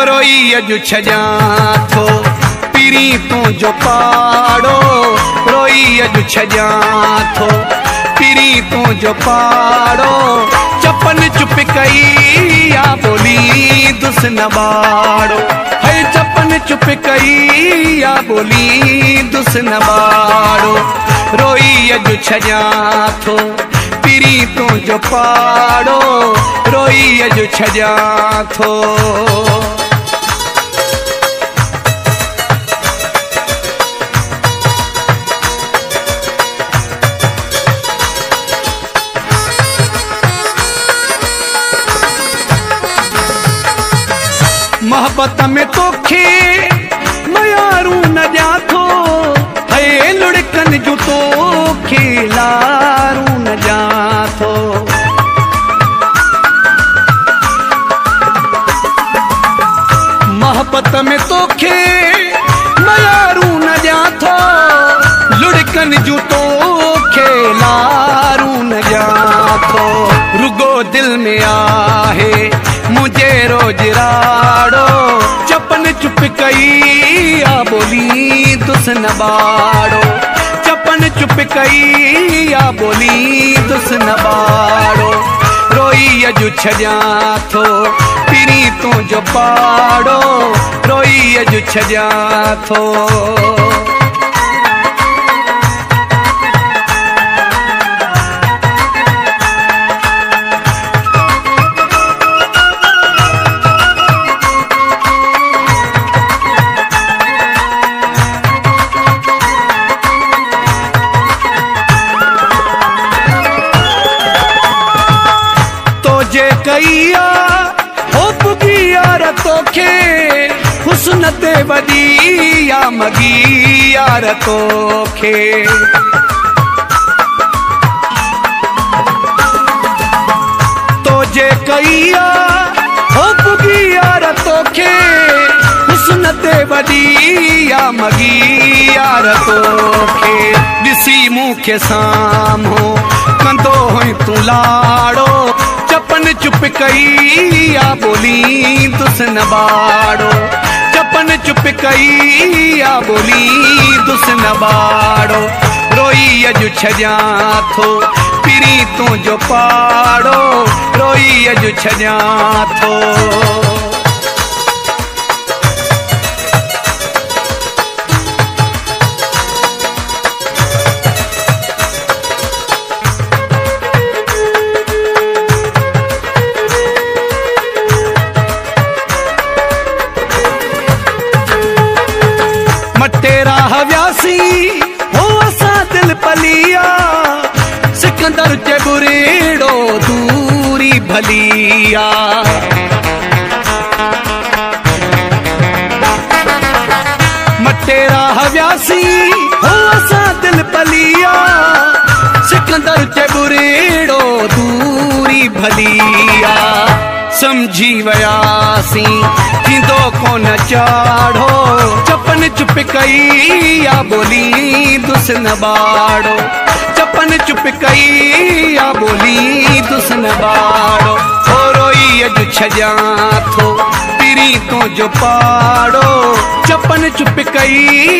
रोई अजु छजा थो पीरी तू जो पाड़ो। रोई अजु छजा थो पीरी तू जो पाड़ो। चपन चुप कई या बोली दुस न बाड़ो। है चपन चुप कई या बोली दुस न बाड़ो। रोई अजु छजा थो पीरी तू जो पाड़ो। रोई अजु छजा थो। मोहब्बत में तोखे मयारू न जाथो। है लुड़कन जो तोखे लारू न जाथो। मोहब्बत में तोखे मयारू न जाथो। लुड़कन जो तोखे लारू न जाथो। रुगो दिल में आहे मुझे रोज राड़ो। चपन चुप कई या बोली दुस न बाड़ो। चपन चुप कई या बोली दुस न बाड़ो। रोई अजु छजा थो पीरी तू जो पाड़ो। रोई अजु छजा थो। जे कईया हो पुगी यार तोखे हुस्न ते वदी या मगी यार तोखे। तो जे कईया हो पुगी यार तोखे हुस्न ते वदी या मगी यार तोखे। दिसी मुखे सामो कंदो होई तू लाड़ो। चपन चुप कई या बोली दुस न बाड़ो। चपन चुप कई या बोली दुस न बाड़ो। रोई अजु छजा थो पीरी तू जो पाड़ो। रोई अजु छजा थो। मटेरा हव्यासी हो असा दिल पलिया। सिकंदर जे बुरेड़ो दूरी भलिया। मटेरा हव्यासी हो असा दिल पलिया। सिकंदर जे बुरेड़ो दूरी भलिया। समझी वयासी थींदो कोन चाढ़ो। चपन चुप कई या बोली दुस न बाड़ो। चपन चुप कई या बोली दुस न बाड़ो। हो रोई अजु छजा थो पीरी तू जो पाड़ो। चपन चुप कई